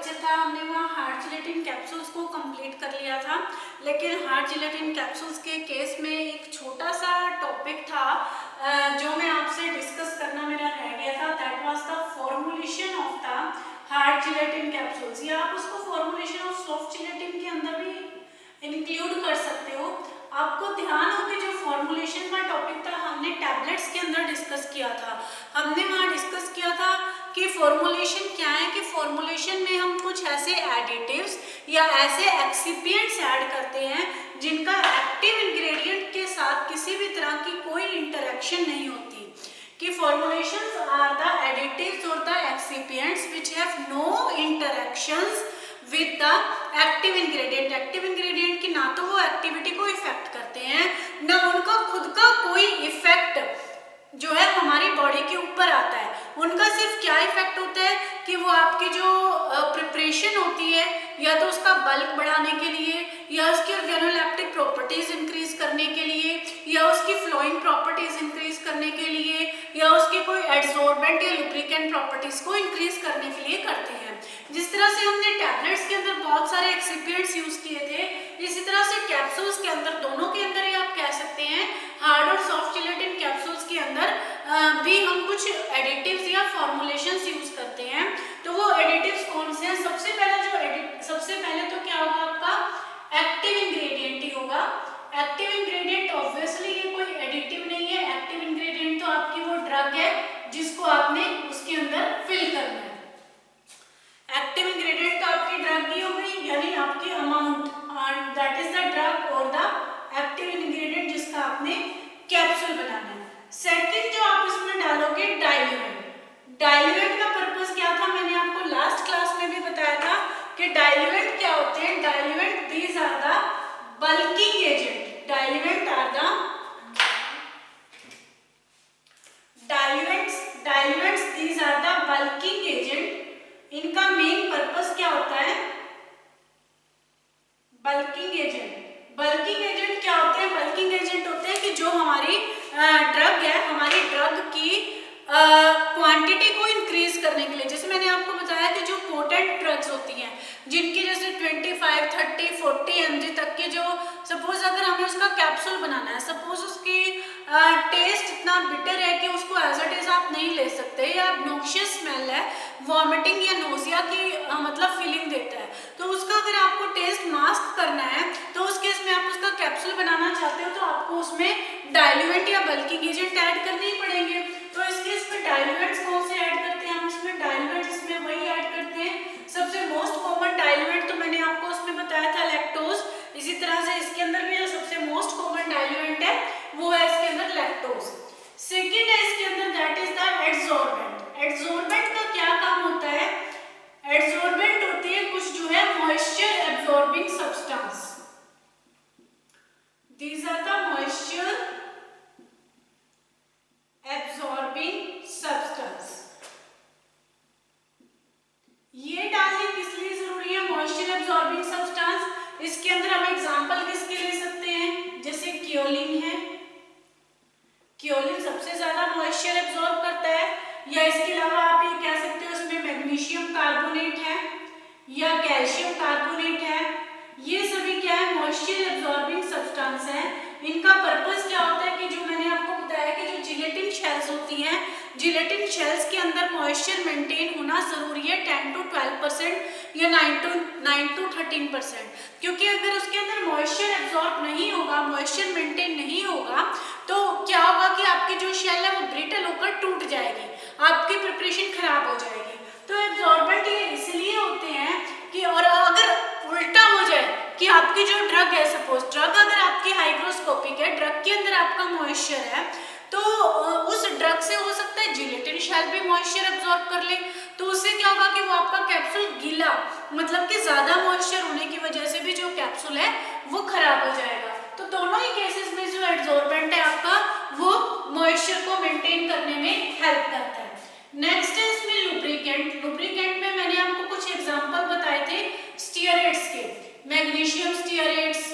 Lecture था हमने वहाँ हार्ड जिलेटिन कैप्सूल्स को कंप्लीट कर लिया था, लेकिन हार्ड जिलेटिन कैप्सूल्स के केस में एक छोटा सा टॉपिक था जो मैं आपसे डिस्कस करना मेरा रह गया था। That was the formulation of the hard gelatin capsules, या आप उसको फॉर्मुलेशन ऑफ सॉफ्ट जिलेटिन के अंदर भी इंक्लूड कर सकते हो। आपको ध्यान हो कि जो फॉर्मुलेशन का टॉपिक था हमने टैबलेट्स के अंदर डिस्कस किया था। हमने वहाँ डिस्कस किया था कि फॉर्मुलेशन क्या है, कि फॉर्मुलेशन में हम कुछ ऐसे एडिटिव्स या ऐसे एक्सिपिएंट्स ऐड करते हैं जिनका एक्टिव इंग्रेडिएंट के साथ किसी भी तरह की कोई इंटरेक्शन नहीं होती। कि फॉर्मुलेशंस आर द एडिटिव्स और the excipients which have no interactions with the active ingredient. Active ingredient की ना तो वो एक्टिविटी को इफेक्ट करते हैं, ना उनका खुद का कोई इफेक्ट जो है हमारी बॉडी के ऊपर आता है। उनका सिर्फ क्या इफेक्ट होता है कि वो आपकी जो प्रिपरेशन होती है, या तो उसका बल्क बढ़ाने के लिए, या उसकी ऑर्गेनोलेप्टिक प्रॉपर्टीज इंक्रीज करने के लिए, या उसकी फ्लोइंग प्रॉपर्टीज इंक्रीज करने के लिए, या उसकी कोई एड्सॉर्बेंट या लुब्रिकेंट प्रॉपर्टीज को इंक्रीज करने के लिए करते हैं। जिस तरह से हमने टैबलेट्स के अंदर बहुत सारे एक्सिपिएंट्स यूज किए थे, इसी तरह से कैप्सूल्स के अंदर, दोनों के अंदर ही आप कह सकते हैं हार्ड और सॉफ्ट जिलेटिन कैप्सूल्स के अंदर भी हम कुछ एडिटिव्स या फॉर्मुलेशंस यूज करते हैं। तो वो एडिटिव्स कौन से हैं? सबसे पहले तो क्या होगा, आपका एक्टिव इंग्रेडिएंट ही होगा। एक्टिव इंग्रेडिएंट ऑब्वियसली ये कोई एडिटिव नहीं है। एक्टिव इंग्रेडिएंट तो आपकी वो ड्रग है जिसको आपने उसके अंदर फिल करना है। एक्टिव इंग्रेडिएंट तो आपकी ड्रग ही हो गई, यानी आपकी amount, that is the drug और द एक्टिव इंग्रेडिएंट जिसका आपने कैप्सूल बनाना है। सेकंड जो आप इसमें डालोगे डाइल्यूएंट। डाइल्यूएंट का पर्पस क्या था, मैंने आपको लास्ट क्लास में भी बताया था कि डाइल्यूएंट क्या होते हैं। Diluent these are the bulking agent. Diluent are the diluents these are the bulking agent. इनका मेन पर्पस क्या होता है? Bulking agent. बल्किंग एजेंट क्या होते हैं? बल्किंग एजेंट होते हैं कि जो हमारी ड्रग है, हमारी ड्रग की क्वांटिटी को इंक्रीज करने के लिए। जैसे मैंने आपको बताया कि जो पोटेंट ड्रग्स होती हैं, जिनकी जैसे 25, 30, 40 mg तक की, जो सपोज अगर हमें उसका कैप्सूल बनाना है, सपोज उसकी टेस्ट इतना बिटर है कि उसको एज इट इज आप नहीं ले सकते, या नॉक्शियस स्मेल है, वॉमिटिंग या नोजिया की मतलब फीलिंग देता है, तो उसका अगर आपको टेस्ट मास्क करना है, तो उस केस में आप उसका कैप्सूल बनाना चाहते हो, तो आपको उसमें डाइल्यूएंट या बल्किंग एजेंट ऐड करने ही पड़ेंगे। तो इस केस में डाइल्यूएंट्स कौन से ऐड करते हैं हम इसमें? डाइल्यूएंट इसमें वही ऐड करते हैं, सबसे मोस्ट कॉमन डाइल्यूएंट तो मैंने आपको उसमें बताया था लैक्टोज। इसी तरह से इसके अंदर भी जो सबसे मोस्ट कॉमन डाइल्यूएंट है वो है इसके अंदर लैक्टोज। सेकंड है इसके अंदर, that is the adsorbent. Adsorbent का क्या काम होता है? एड्सॉर्बेंट होती है कुछ जो है moisture absorbing substance. These are the moisture absorbing substance. ये डालने किस लिए जरूरी है मॉइस्चर एब्जॉर्बिंग सब्सटेंस? इसके अंदर हम एग्जांपल किसके ले सकते हैं? जैसे क्योलिन है, क्योलिन सबसे ज्यादा मॉइस्चर एब्जॉर्ब करता है। या इसके अलावा आप ये कह सकते हो इसमें मैग्नीशियम कार्बोनेट है या कैल्शियम कार्बोनेट है। ये सभी क्या है? मॉइस्चर एब्जॉर्बिंग सब्सटेंस है। इनका पर्पस क्या होता है कि जो मैंने आपको बताया कि जो जिलेटिन शेल्स होती हैं, जिलेटिन शेल्स के अंदर मॉइस्चर मेंटेन होना जरूरी है 10 to 12% या 9 to 13%, क्योंकि अगर उसके अंदर मॉइस्चर एब्जॉर्ब नहीं होगा, मॉइस्चर मेंटेन नहीं होगा, तो क्या होगा कि आपकी जो शेल है वो ब्रिटल होकर टूट जाएगी, आपकी प्रिपरेशन खराब हो जाएगी। तो एब्जॉर्बेंट ये इसलिए होते हैं कि, और अगर उल्टा हो जाए कि आपकी जो ड्रग है, सपोज ड्रग अगर आपकी हाइग्रोस्कोपिक है, ड्रग के अंदर आपका मॉइस्चर है, तो उस ड्रग से हो सकता है जिलेटिन शेल भी मॉइस्चर एब्जॉर्ब कर ले, तो उससे क्या होगा कि वो आपका कैप्सूल गीला, मतलब कि ज्यादा मॉइस्चर होने की वजह से भी जो कैप्सूल है वो खराब हो जाएगा। तो दोनों ही केसेस में जो एड्सॉर्बेंट है आपका वो मॉइस्चर को मेंटेन करने में हेल्प करता है। नेक्स्ट है इसमें लुब्रिकेंट। लुब्रिकेंट में मैंने आपको कुछ एग्जांपल बताए थे स्टीयरेट्स के, मैग्नीशियम स्टीयरेट्स,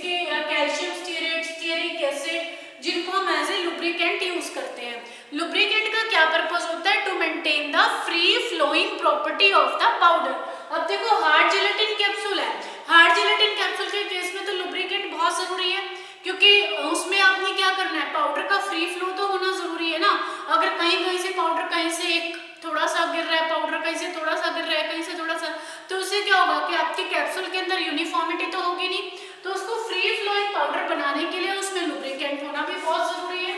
के कैल्शियम स्टीयरेट्स, स्टीयरिक एसिड, जिनको हम एज ए लुब्रिकेंट यूज करते हैं। लुब्रिकेंट का क्या पर्पज होता है? To maintain the free flowing property of the powder. अब देखो हार्ड जिलेटिन कैप्सूल है, हार्ड जिलेटिन कैप्सूल के केस में तो लुब्रिकेंट बहुत जरूरी है, क्योंकि उसमें आपने क्या करना है, पाउडर का फ्री फ्लो तो होना जरूरी है ना। अगर कहीं कहीं से पाउडर, कहीं से एक थोड़ा सा गिर रहा है पाउडर, कहीं से थोड़ा सा गिर रहा है, कहीं से थोड़ा सा, तो उससे क्या होगा कि आपके कैप्सूल के अंदर यूनिफॉर्मिटी तो होगी नहीं। तो उसको फ्री फ्लोइंग पाउडर बनाने के लिए उसमें लुब्रिकेंट होना भी बहुत जरूरी है।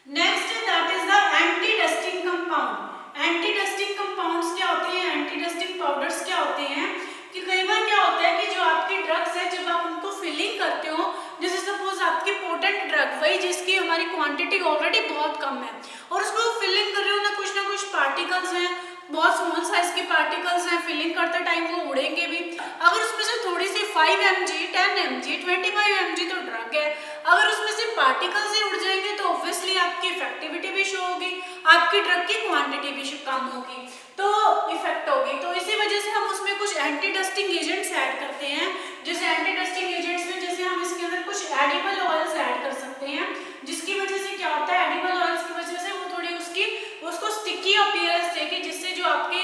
Next that is the anti dusting compound. Anti dusting compounds क्या होते हैं, एंटी डस्टिंग पाउडर्स क्या होते हैं कि कई बार क्या होता है कि जो आपके ड्रग्स है जब आप उनको फिलिंग करते हो, जैसे सपोज आपकी पोटेंट ड्रग वही जिसकी हमारी क्वांटिटी ऑलरेडी बहुत कम है और उसको फिलिंग कर रहे हो ना कुछ पार्टिकल्स हैं, बहुत स्मॉल साइज के पार्टिकल्स हैं, फिलिंग करते टाइम वो उड़ेंगे भी। अगर उसमें से थोड़ी सी 5 mg, 10 mg, 25 mg तो ड्रग है, अगर उसमें से पार्टिकल्स ही उड़ जाएंगे तो ऑब्वियसली आपकी इफेक्टिविटी भी शो होगी, आपकी ड्रग की क्वांटिटी भी कम होगी, तो इफेक्ट होगी। तो इसी वजह से हम उसमें कुछ एंटी डस्टिंग एजेंट्स ऐड करते हैं। जैसे एंटी डस्टिंग एजेंट्स में जैसे हम इसके अंदर कुछ एडिबल ऑयल्स ऐड कर सकते हैं, जिसकी वजह से क्या होता है, एडिबल ऑयल्स की वजह से वो थोड़ी उसको स्टिकी अपीयरेंस देगी, जिससे जो आपके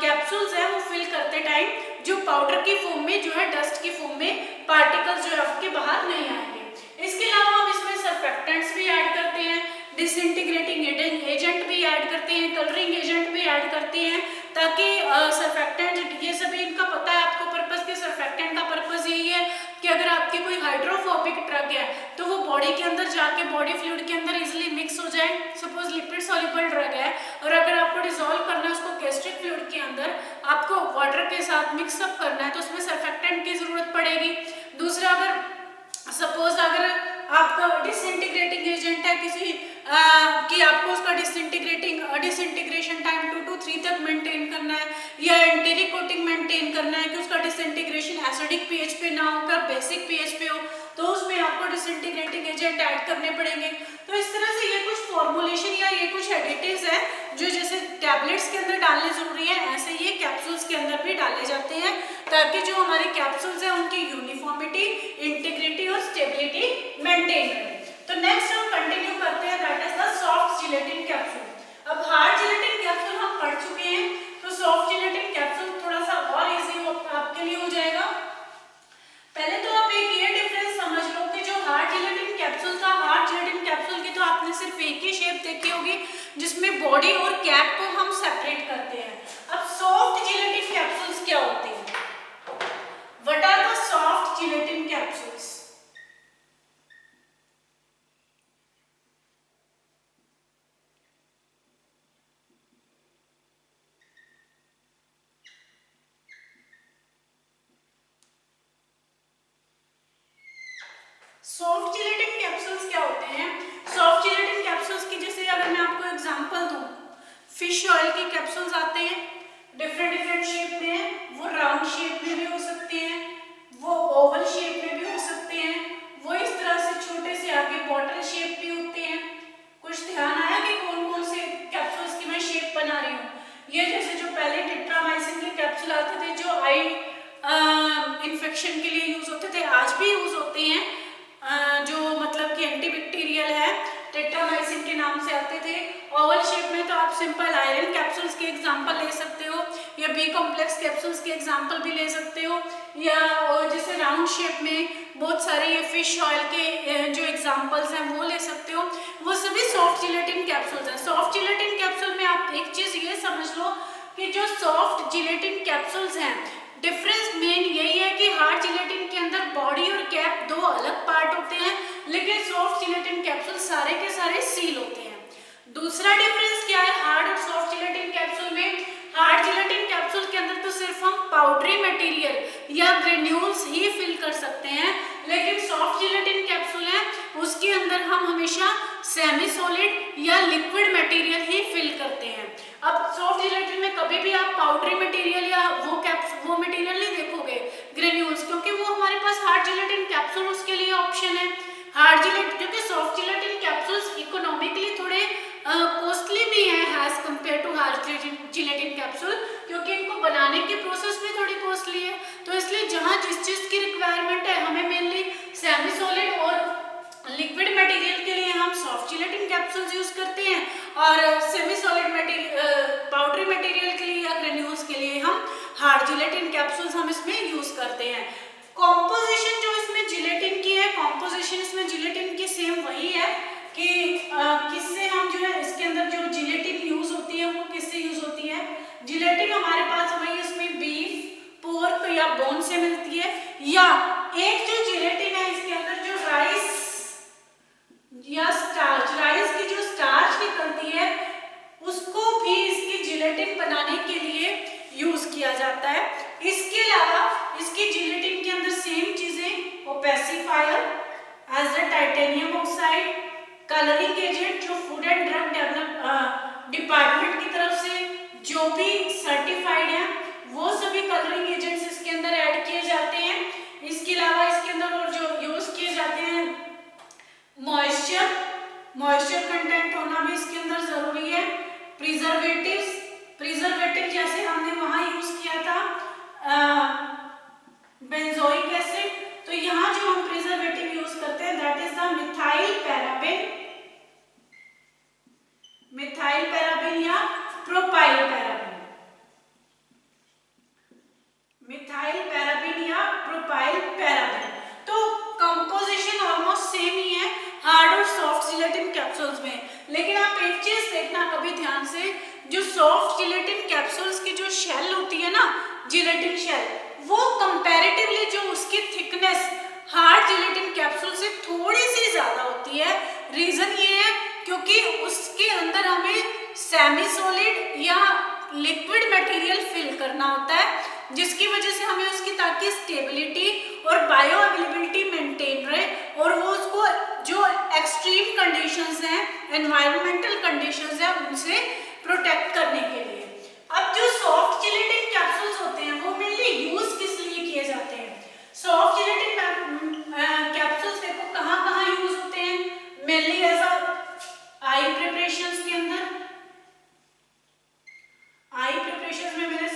कैप्सूल्स हैं वो फिल करते टाइम जो पाउडर की फॉर्म में जो है, डस्ट की फॉर्म में पार्टिकल्स जो है आपके बाहर नहीं आएंगे। इसके अलावा हम इसमें सर्फेक्टेंट्स भी ऐड करते हैं, डिसइंटीग्रेटिंग एजेंट भी ऐड करते हैं, कलरिंग एजेंट भी ऐड करते हैं, ताकि सर्फेक्टेंट ये सभी इनका पता है आपको पर्पस के। सर्फेक्टेंट का पर्पस यही है कि अगर आपकी कोई हाइड्रोफोबिक ड्रग है तो वो बॉडी के अंदर जाके बॉडी फ्लूइड के अंदर इजीली मिक्स हो जाए। सपोज लिपिड सॉल्युबल ड्रग है और अगर आपको डिसॉल्व करना है उसको गैस्ट्रिक फ्लूइड के अंदर, आपको वाटर के साथ मिक्सअप करना है तो उसमें सर्फेक्टेंट की जरूरत पड़ेगी। दूसरा, अगर सपोज अगर आपका डिसइंटीग्रेटिंग एजेंट है किसी कि आपको उसका डिसइंटीग्रेशन टाइम 2 to 3 तक मेंटेन करना है, या एंटीरिक कोटिंग मेंटेन करना है कि उसका डिसइंटीग्रेशन एसिडिक पीएच पे ना होकर बेसिक पीएच पे हो, तो उसमें आपको डिसइंटीग्रेटिंग एजेंट ऐड करने पड़ेंगे। तो इस तरह से ये कुछ फॉर्मुलेशन या ये कुछ एडिटिव्स है जो जैसे टैबलेट्स के अंदर डालने जरूरी है, ऐसे ये कैप्सूल्स के अंदर भी डाले जाते हैं, ताकि जो हमारे कैप्सूल्स हैं उनकी यूनिफॉर्मिटी, इंटीग्रिटी और स्टेबिलिटी मेंटेन करें। तो नेक्स्ट हम कंटिन्यू करते हैं, that is the soft gelatin capsule. अब हार्ड जिलेटिन कैप्सूल हम पढ़ चुके हैं, तो सॉफ्ट जिलेटिन कैप्सूल थोड़ा सा और इजी आपके लिए हो जाएगा। पहले तो आप एक ये डिफरेंस समझ लो कि जो हार्ड जिलेटिन कैप्सूल था, हार्ड जिलेटिन कैप्सूल की तो आपने सिर्फ एक ही शेप देखी होगी जिसमें बॉडी और कैप को हम सेपरेट करते हैं। अब सॉफ्ट जिलेटिन कैप्सूल्स क्या होते हैं? What are the soft gelatin capsules? Soft gelatin capsules क्या होते हैं? सॉफ्ट जिलेटिन कैप्सूल्स की जैसे अगर मैं आपको एग्जांपल दूं, फिश ऑयल के कैप्सूल्स आते हैं डिफरेंट शेप में, वो राउंड शेप में भी हो सकते हैं, वो ओवल शेप में भी हो सकते हैं, वो इस तरह से छोटे से आगे बॉटल शेप भी होते हैं। कुछ ध्यान आया कि कौन कौन से कैप्सूल्स की मैं शेप बना रही हूँ? ये जैसे जो पहले टेट्रामाइसिन के कैप्सूल आते थे जो आई इन्फेक्शन के लिए यूज होते थे, आज भी यूज होते हैं, जो मतलब कि एंटीबैक्टीरियल है, टेट्रामाइसिन के नाम से आते थे। ओवल शेप में तो आप सिंपल आयरन कैप्सूल्स के एग्जांपल ले सकते हो, या बी कॉम्प्लेक्स कैप्सूल्स के एग्जांपल भी ले सकते हो, या जैसे राउंड शेप में बहुत सारे ये फिश ऑयल के जो एग्जांपल्स हैं वो ले सकते हो। वो सभी सॉफ्ट जिलेटिन कैप्सूल्स हैं। सॉफ्ट जिलेटिन कैप्सूल में आप एक चीज ये समझ लो कि जो सॉफ्ट जिलेटिन कैप्सूल्स हैं, डिफरेंस मेन यही है कि हार्ड जिलेटिन के अंदर बॉडी और कैप दो अलग पार्ट होते हैं, लेकिन सॉफ्ट जिलेटिन कैप्सूल सारे के सारे सील होते हैं। दूसरा डिफरेंस क्या है हार्ड और सॉफ्ट जिलेटिन कैप्सूल में? हार्ड जिलेटिन कैप्सूल के अंदर तो सिर्फ हम पाउडरी मटेरियल या ग्रेन्यूल्स ही फिल कर सकते हैं, लेकिन सॉफ्ट जिलेटिन कैप्सूल है उसके अंदर हम हमेशा सेमी सॉलिड या लिक्विड मटेरियल ही फिल करते हैं। अब सॉफ्ट जिलेटिन में कभी भी आप पाउडरी मटेरियल या वो मटेरियल नहीं देखोगे, ग्रेन्यूल्स, क्योंकि वो हमारे पास हार्ड जिलेटिन कैप्सूल उसके लिए ऑप्शन है। हार्ड जिलेटिन, क्योंकि सॉफ्ट जिलेटिन कैप्सूल्स इकोनॉमिकली थोड़े कॉस्टली भी हैं as compare to hard gelatin capsule, क्योंकि इनको बनाने के प्रोसेस में थोड़ी कॉस्टली है। तो इसलिए जहाँ जिस चीज की रिक्वायरमेंट है, हमें मेनली सेमी सॉलिड और लिक्विड मटेरियल के लिए हम सॉफ्ट जिलेटिन कैप्सूल्स यूज करते हैं और semi solid material powdery material के लिए या ग्रेन्यूल्स के लिए हम हार्ड जिलेटिन कैप्सूल्स हम इसमें यूज करते हैं। कॉम्पोजिशन जो इसमें जिलेटिन की है, कॉम्पोजिशन इसमें जिलेटिन की सेम वही है कि किससे हम जो है इसके अंदर जो जिलेटिन यूज होती है वो किससे यूज होती है। जिलेटिन हमारे पास वही इसमें बीफ, पोर्क या बोन से मिलती है, या एक जो जिलेटिन है इसके अंदर जो राइस या स्टार्च, राइस की जो स्टार्च निकलती है उसको भी इसकी जिलेटिन बनाने के लिए यूज किया जाता है। इसके अलावा इसकी जिलेटिन के अंदर सेम चीजें opacifier as the titanium oxide, colouring agent जो food and drug develop department की तरफ से जो भी सर्टिफाइड है वो सभी कलरिंग एजेंट्स इसके अंदर ऐड किए जाते हैं। इसके अलावा इसके अंदर और जो यूज किए जाते हैं मॉइस्चर कंटेंट होना भी इसके अंदर जरूरी है। प्रिजर्वेटिव जैसे हमने वहां यूज किया था बेंजोइक एसिड, तो यहाँ जो हम प्रिजर्वेटिव यूज करते हैं that is the methyl paraben या प्रोपाइल पैराबिन। मिथाइल पैराबिन या प्रोपाइल पैराबिन। तो कंपोजिशन ऑलमोस्ट सेम ही है हार्ड और सॉफ्ट जिलेटिन कैप्सूल्स में, लेकिन आप एक चीज देखना कभी ध्यान से, जो सॉफ्ट जिलेटिन कैप्सूल्स की जो शेल होती है ना, जिलेटिन शेल, वो कंपैरेटिवली जो उसकी थिकनेस हार्ड जिलेटिन कैप्सूल से थोड़ी सी ज्यादा होती है। रीजन ये है क्योंकि उसके अंदर हमें सेमी सॉलिड या लिक्विड मटेरियल फिल करना होता है, जिसकी वजह से हमें उसकी ताकि स्टेबिलिटी और बायो अवेलेबिलिटी मेंटेन रहे और वो उसको जो एक्सट्रीम कंडीशंस हैं, एनवायरमेंटल कंडीशंस हैं, उनसे प्रोटेक्ट करने के लिए। अब जो सॉफ्ट जिलेटिन कैप्सूल्स होते हैं वो मेनली यूज किस लिए किए जाते हैं। सॉफ्ट जिलेटिन कैप्सूल्स देखो कहाँ यूज होते हैं, मेनली एज आई प्रिपरेशंस के अंदर। आई प्रिपरेशंस में मैंने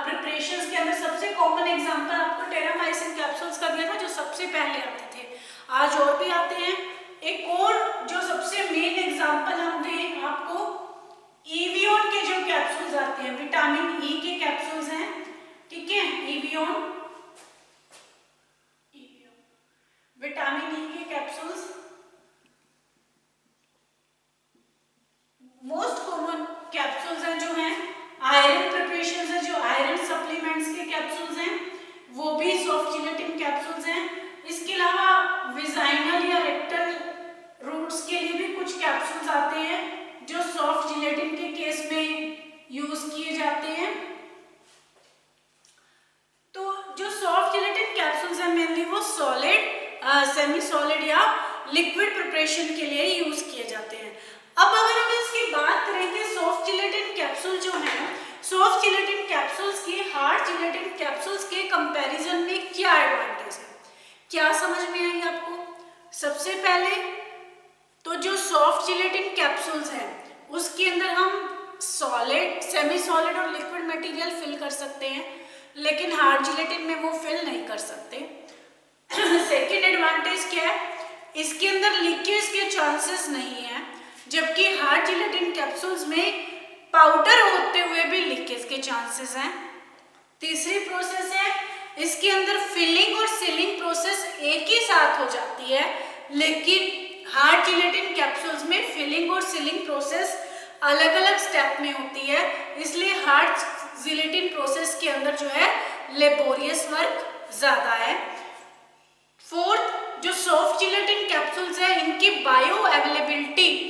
प्रिपरेशंस के अंदर सबसे कॉमन एग्जांपल आपको टेरामाइसिन कैप्सूल्स का दिया था जो सबसे पहले आते थे, आज और भी आते हैं। एक और जो सबसे मेन एग्जांपल हम दें आपको, इवियोन के जो कैप्सूल्स आते हैं, विटामिन ई के कैप्सूल्स हैं, ठीक है, इवियोन विटामिन ई के कैप्सूल्स मोस्ट कॉमन कैप्सूल्स हैं जो हैं। आयरन प्रिपरेशंस है, जो आयरन सप्लीमेंट्स के कैप्सूल्स हैं वो भी सॉफ्ट जिलेटिन कैप्सूल्स हैं। इसके अलावा विजाइनल या रेक्टल रूट्स के लिए भी कुछ कैप्सूल्स आते हैं जो सॉफ्ट जिलेटिन के केस में यूज किए जाते हैं। तो जो सॉफ्ट जिलेटिन कैप्सूल्स हैं मेनली वो सॉलिड, सेमी सॉलिड या लिक्विड प्रिपरेशन के लिए यूज किए जाते हैं। अब अगर हम इसकी बात करें कि सॉफ्ट जिलेटिन कैप्सूल जो है, सॉफ्ट जिलेटिन कैप्सूल्स की हार्ड जिलेटिन कैप्सूल्स के कंपैरिजन में क्या एडवांटेज है, क्या समझ में आई आपको। सबसे पहले तो जो सॉफ्ट जिलेटिन कैप्सूल्स हैं उसके अंदर हम सॉलिड, सेमी सॉलिड और लिक्विड मटेरियल फिल कर सकते हैं, लेकिन हार्ड जिलेटिन में वो फिल नहीं कर सकते। सेकेंड एडवांटेज क्या है, इसके अंदर लीकेज के चांसेस नहीं है, जबकि हार्ड जिलेटिन कैप्सूल्स में पाउडर होते हुए भी लीकेज के चांसेस हैं। तीसरी प्रोसेस है, इसके अंदर फिलिंग और सीलिंग प्रोसेस एक ही साथ हो जाती है, लेकिन हार्ड जिलेटिन कैप्सूल्स में फिलिंग और सीलिंग प्रोसेस अलग अलग स्टेप में होती है, इसलिए हार्ड जिलेटिन प्रोसेस के अंदर जो है लेबोरियस वर्क ज्यादा है। फोर्थ, जो सॉफ्ट जिलेटिन कैप्सूल्स है इनकी बायो अवेलेबिलिटी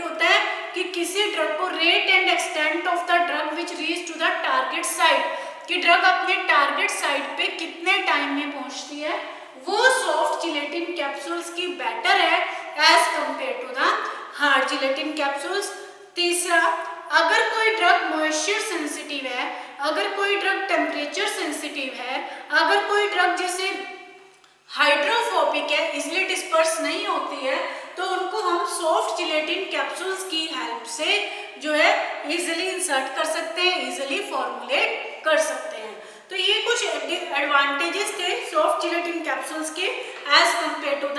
होता है कि किसी ड्रग को rate and extent of the drug which reach to the target site, कि ड्रग अपने टारगेट साइट पे कितने टाइम में पहुंचती है, वो सॉफ्ट जिलेटिन कैप्सूल्स की बेटर है as compare to the hard gelatin capsules. तीसरा, अगर कोई ड्रग मॉइस्चर सेंसिटिव है, अगर कोई ड्रग टेम्परेचर सेंसिटिव है, अगर कोई ड्रग जैसे हाइड्रोफोबिक है, इजिली डिस्पर्स नहीं होती है, तो उनको हम सॉफ्ट जिलेटिन कैप्सूल्स की हेल्प से जो है इजिली इंसर्ट कर सकते हैं, इजिली फॉर्मुलेट कर सकते हैं। तो ये कुछ एडवांटेजेस थे सॉफ्ट जिलेटिन कैप्सूल्स के as compare to the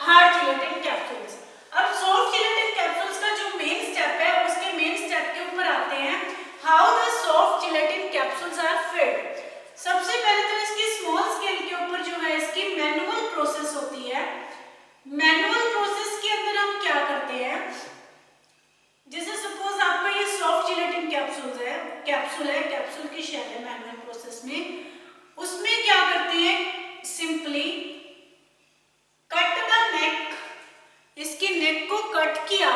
hard gelatin capsules. अब सॉफ्ट जिलेटिन कैप्सूल्स का जो मेन स्टेप है उसके मेन स्टेप के ऊपर आते हैं, how the soft gelatin capsules are fed. सबसे पहले तो इसकी स्मॉल स्केल के ऊपर जो है इसकी मैनुअल प्रोसेस होती है। मैनुअल प्रोसेस के अंदर हम क्या करते हैं, जैसे सपोज आपका ये सॉफ्ट जिलेटिन कैप्सूल की शेल है मैनुअल प्रोसेस में, उसमें क्या करते हैं, सिंपली कट द नेक, इसके नेक को कट किया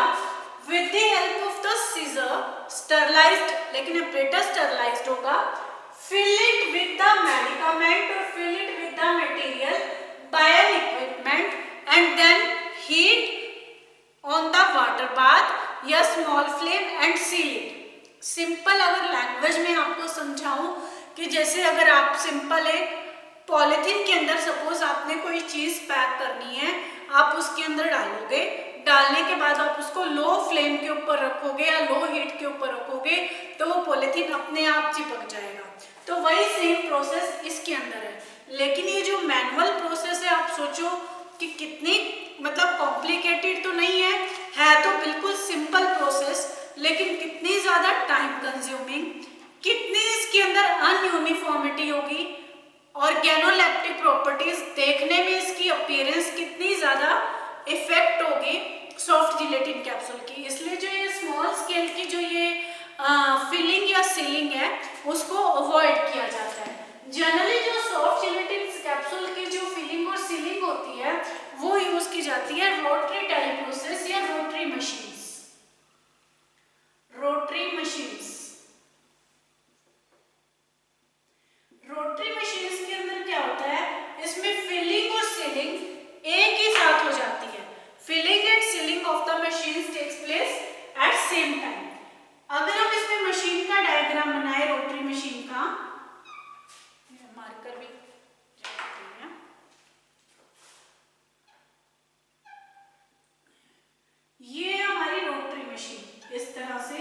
with the help of the seizure, sterilised, लेकिन ऑपरेटर स्टरलाइज्ड होगा, fill it with the medicament or fill it with the material by an equipment and then heat on the water bath या small flame and seal it। Simple अगर language में आपको समझाऊं कि जैसे अगर आप सिंपल एक पॉलिथीन के अंदर सपोज आपने कोई चीज पैक करनी है, आप उसके अंदर डालोगे, डालने के बाद आप उसको लो फ्लेम के ऊपर रखोगे या लो हीट के ऊपर रखोगे तो वो पॉलिथीन अपने आप चिपक जाएगा। तो वही सेम प्रोसेस इसके अंदर है, लेकिन ये जो मैनुअल प्रोसेस है आप सोचो कि कितनी मतलब कॉम्प्लिकेटेड तो नहीं है तो बिल्कुल सिंपल प्रोसेस, लेकिन कितनी ज्यादा टाइम कंज्यूमिंग, कितनी इसके अंदर अनयूनिफॉर्मिटी होगी, ऑर्गेनोलेप्टिक प्रॉपर्टीज देखने में इसकी अपीयरेंस कितनी ज्यादा इफेक्ट होगी सॉफ्ट जिलेटिन कैप्सूल की। इसलिए जो ये स्मॉल स्केल की जो ये फिलिंग या सीलिंग है उसको अवॉइड किया जाता है। जनरली जो सॉफ्ट जिलेटिन कैप्सूल की जो फिलिंग और सीलिंग होती है वो यूज की जाती है रोटरी टेली प्रोसेस या रोटरी मशीन्स। रोटरी मशीन्स के अंदर क्या होता है, इसमें फिलिंग और सीलिंग एक ही साथ हो जाती है। Filling and sealing of the machines takes place at same time. अगर हम इसमें मशीन का डायग्राम बनाए रोटरी मशीन का, मार्कर भी ये हमारी रोटरी मशीन इस तरह से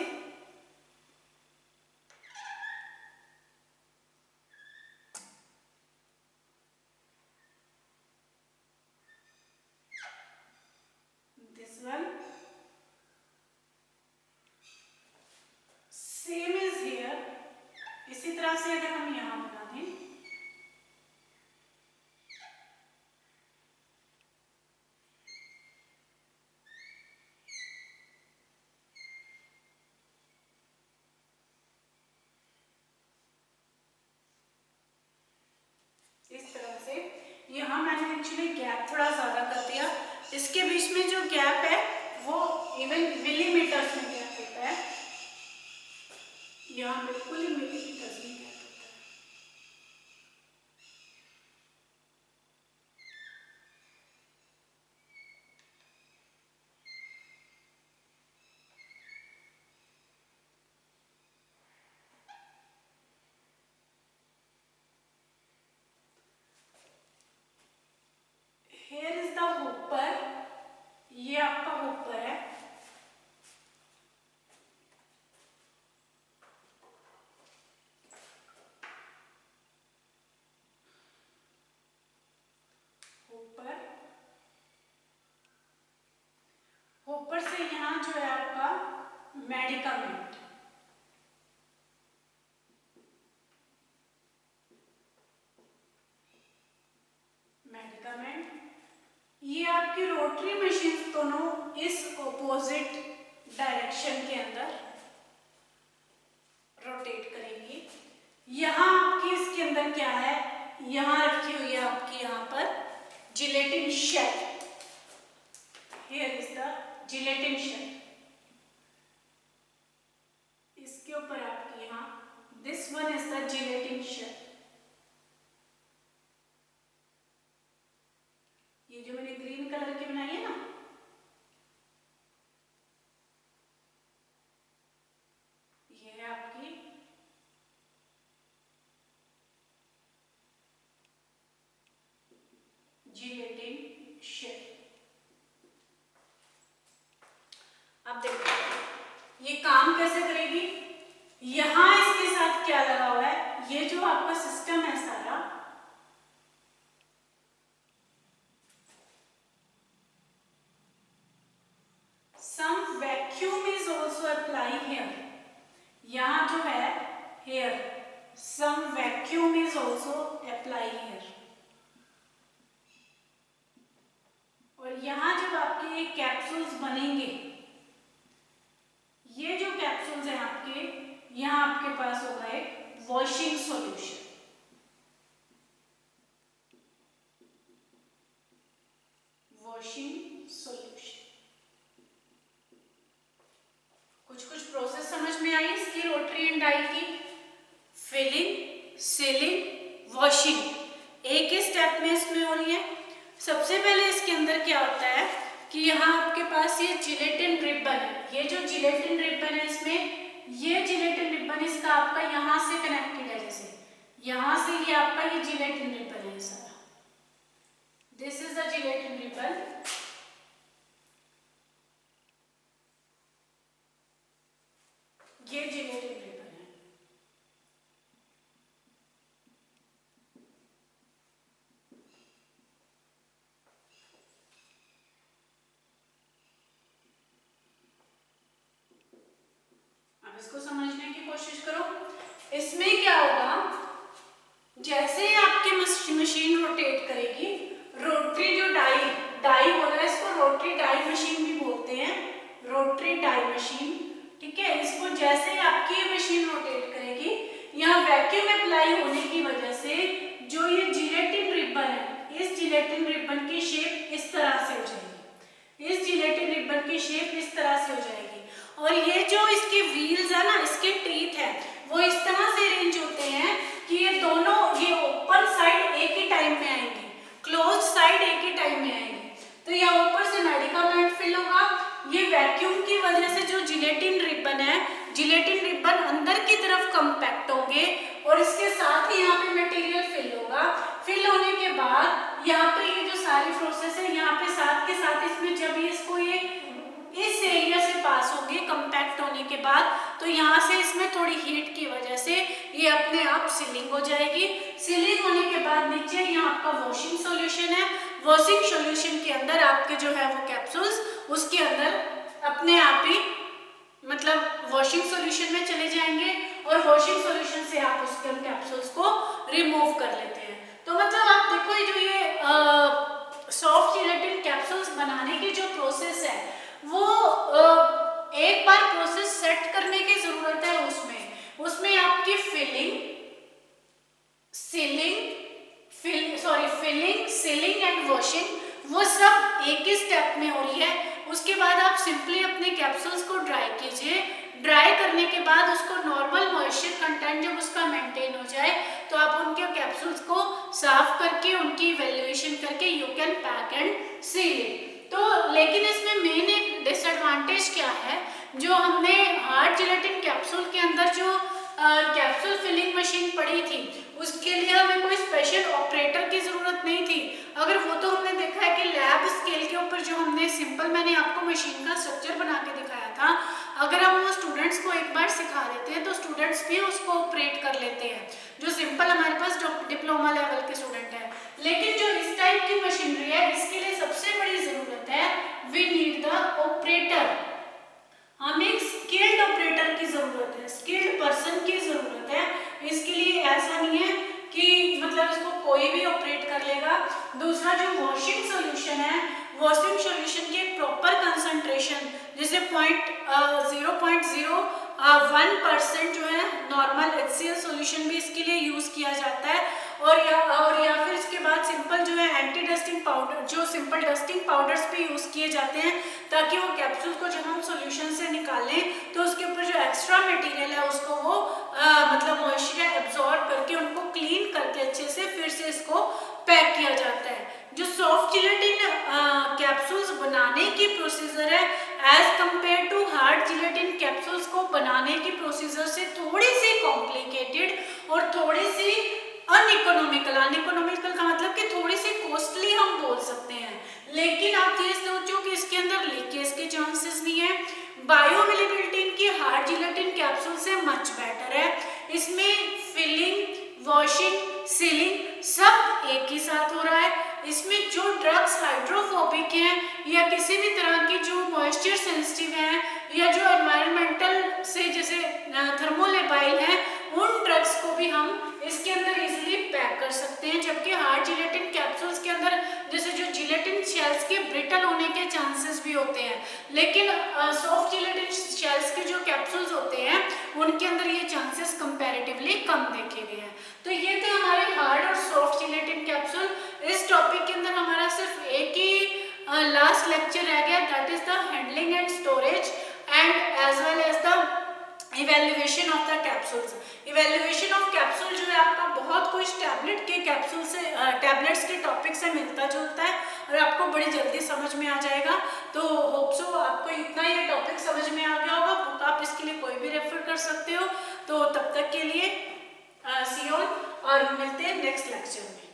this one same is here. इसी तरह से अगर हम यहां बना दें, इस तरह से यहाँ मैंने एक्चुअली गैप थोड़ा ज्यादा कर दिया, इसके बीच में जो गैप है वो इवन मिलीमीटर्स में गैप होता है, यहाँ बिल्कुल ही मिलीमीटर्स में गैप होता है। Here is the hopper, ये आपका hopper है। hopper से यहाँ जो है आपका मेडिकामेंट, ये आपकी रोटरी मशीन दोनों इस ऑपोजिट डायरेक्शन के अंदर रोटेट करेंगी। यहाँ आपकी इसके अंदर क्या है, यहाँ रखी हुई है आपकी यहाँ पर gelatin shell. Here is the gelatin shell, इसके ऊपर आपकी यहाँ this one is the gelatin shell. ये जो मैंने ग्रीन कलर की बनाई है ना, ये है आपकी जिलेटिन शेल। अब देखो ये काम कैसे करेगी, यहां इसके साथ क्या लगा हुआ है, ये जो आपका सिस्टम है सारा, some vacuum is also apply here, यहाँ जो है here some vacuum is also apply here, और यहाँ जब आपके कैप्सूल्स बनेंगे, ये जो कैप्सूल्स हैं आपके, यहाँ आपके पास होगा एक वॉशिंग सॉल्यूशन, वॉशिंग सॉल्यूशन। कुछ कुछ प्रोसेस समझ में आई इसकी रोटरी एंड डाई की, फिलिंग, सीलिंग, वॉशिंग, एक ही स्टेप में इसमें हो रही है। सबसे पहले इसके अंदर क्या होता है कि यहाँ आपके पास ये जिलेटिन रिबन है, ये जो जिलेटिन रिबन है इसमें, ये जिलेटिन रिबन इसका आपका यहाँ से कनेक्टेड है, जैसे यहाँ से ये आपका ये जिलेटिन रिबन है सारा, this is the gelatin ribbon, ये जिलेटिन रिबन है। अब इसको समझने की कोशिश करो। इसमें क्या होगा, जैसे आपकी मशीन रोटेट करेगी, रोटरी जो डाई हो रहा है, इसको रोटरी डाई मशीन भी बोलते हैं, रोटरी डाई मशीन, ठीक है। इसको जैसे आपकी मशीन रोटेट करेगी, यहाँ वैक्यूम अप्लाई होने की वजह से जो ये जिलेटिन रिबन है, इस जिलेटिन रिबन की शेप इस तरह से हो जाएगी, इस जिलेटिन रिबन की शेप इस तरह से हो जाएगी, और ये जो इसके व्हील्स है ना, इसके टीथ है, वो इस तरह से अरेंज होते हैं कि ये दोनों, ये ओपन साइड एक ही टाइम में आएंगी, क्लोज साइड एक ही टाइम में आएंगी। तो यहाँ ऊपर से मेडिकामेंट फिल होगा, ये वैक्यूम की वजह से जो जिलेटिन रिबन है, जिलेटिन रिबन अंदर की तरफ कंपैक्ट होंगे, और इसके साथ ही यहाँ पे मटेरियल फिल होगा। फिल होने के बाद यहाँ पे ये जो सारी प्रोसेस है, यहाँ पे साथ के साथ इसमें जब ये इसको ये इस एरिया से पास होंगे कंपैक्ट होने के बाद, तो यहाँ से इसमें थोड़ी हीट की वजह से ये अपने आप सीलिंग हो जाएगी। सीलिंग होने के बाद नीचे यहाँ आपका वॉशिंग सॉल्यूशन है, वॉशिंग सॉल्यूशन के अंदर आपके जो है वो कैप्सूल्स उसके अंदर अपने आप ही मतलब वॉशिंग सॉल्यूशन में चले जाएंगे, और वॉशिंग सॉल्यूशन से आप उसके कैप्सूल्स को रिमूव कर लेते हैं। तो मतलब आप देखो ये जो ये सॉफ्ट जिलेटिन कैप्सूल्स बनाने की जो प्रोसेस है, वो एक बार प्रोसेस सेट करने की जरूरत है। उसमें आपकी फिलिंग, सीलिंग एंड वॉशिंग वो सब एक ही स्टेप में हो रही है। उसके बाद आप सिंपली अपने कैप्सूल्स को ड्राई कीजिए, ड्राई करने के बाद उसको नॉर्मल मॉइस्चर कंटेंट जब उसका मेंटेन हो जाए, तो आप उनके कैप्सूल्स को साफ करके उनकी इवैल्यूएशन करके you can pack and seal it. तो लेकिन इसमें मेन एक डिसएडवांटेज क्या है, जो हमने हार्ड जिलेटिन कैप्सूल के अंदर जो कैप्सूल फिलिंग मशीन पड़ी थी, उसके लिए हमें कोई स्पेशल ऑपरेटर की जरूरत नहीं थी। अगर वो तो हमने देखा है कि लैब स्केल के ऊपर जो हमने सिंपल, मैंने आपको मशीन का स्ट्रक्चर बना के दिखाया था, अगर हम वो स्टूडेंट्स को एक बार सिखा देते हैं तो स्टूडेंट्स भी उसको ऑपरेट कर लेते हैं, जो सिंपल हमारे पास डिप्लोमा लेवल के स्टूडेंट है। लेकिन जो इस टाइप की मशीनरी है, इसके लिए सबसे बड़ी जरूरत है, वी नीड द ऑपरेटर, हमें एक स्किल्ड ऑपरेटर की जरूरत है, स्किल्ड पर्सन की जरूरत है। इसके लिए ऐसा नहीं है कि मतलब इसको कोई भी ऑपरेट कर लेगा। दूसरा जो वॉशिंग सॉल्यूशन है, वॉशिंग सॉल्यूशन की एक प्रॉपर कंसंट्रेशन, जैसे 0.01% जो है नॉर्मल HCl सॉल्यूशन भी इसके लिए यूज किया जाता है, और या फिर इसके बाद सिंपल जो है एंटी डस्टिंग पाउडर, जो सिंपल डस्टिंग पाउडर्स भी यूज किए जाते हैं, ताकि वो कैप्सूल को जब हम सॉल्यूशन से निकालें तो उसके ऊपर जो एक्स्ट्रा मटेरियल है उसको वो मतलब मॉइस्चर एब्जॉर्ब करके उनको क्लीन करके अच्छे से फिर से इसको पैक किया जाता है। जो सॉफ्ट जिलेटिन कैप्सूल्स बनाने की प्रोसीजर है, as compare to hard gelatin capsules को बनाने की प्रोसीजर से थोड़ी सी कॉम्प्लिकेटेड और थोड़ी सी अनइकोनॉमिकल का मतलब कि थोड़ी सी कॉस्टली हम बोल सकते हैं। लेकिन आप ये सोचो कि इसके अंदर लीकेज के चांसेस नहीं है। बायोअवेलेबिलिटी इनकी हार्ड जिलेटिन कैप्सूल से मच बेटर है। इसमें फिलिंग वॉशिंग, सीलिंग सब एक ही साथ हो रहा है। इसमें जो ड्रग्स हाइड्रोफोबिक हैं या किसी भी तरह की जो मॉइस्चर सेंसिटिव हैं या जो एनवायरमेंटल से जैसे थर्मोलेबाइल हैं, उन ड्रग्स को भी हम इसके अंदर इजीली पैक कर सकते हैं। जबकि हार्ड जिलेटिन कैप्सूल्स के अंदर जैसे जो जिलेटिन शेल्स के ब्रिटल होने के चांसेस भी होते हैं, लेकिन सॉफ्ट जिलेटिन शेल्स के जो कैप्सूल्स होते हैं उनके अंदर ये चांसेस कंपैरेटिवली कम देखे गए हैं। तो ये थे हमारे हार्ड और सॉफ्ट जिलेटिन कैप्सूल। इस टॉपिक के अंदर हमारा सिर्फ एक ही लास्ट लेक्चर रह गया, that is the handling and storage and as well as the evaluation of the capsules. Evaluation of capsule जो है आपका बहुत कुछ टैबलेट के कैप्सूल से टैबलेट्स के टॉपिक से मिलता जुलता है और आपको बड़ी जल्दी समझ में आ जाएगा। तो होप सो आपको इतना ये टॉपिक समझ में आ गया होगा। बुक आप इसके लिए कोई भी रेफर कर सकते हो। तो तब तक के लिए सी यू और मिलते हैं नेक्स्ट लेक्चर में।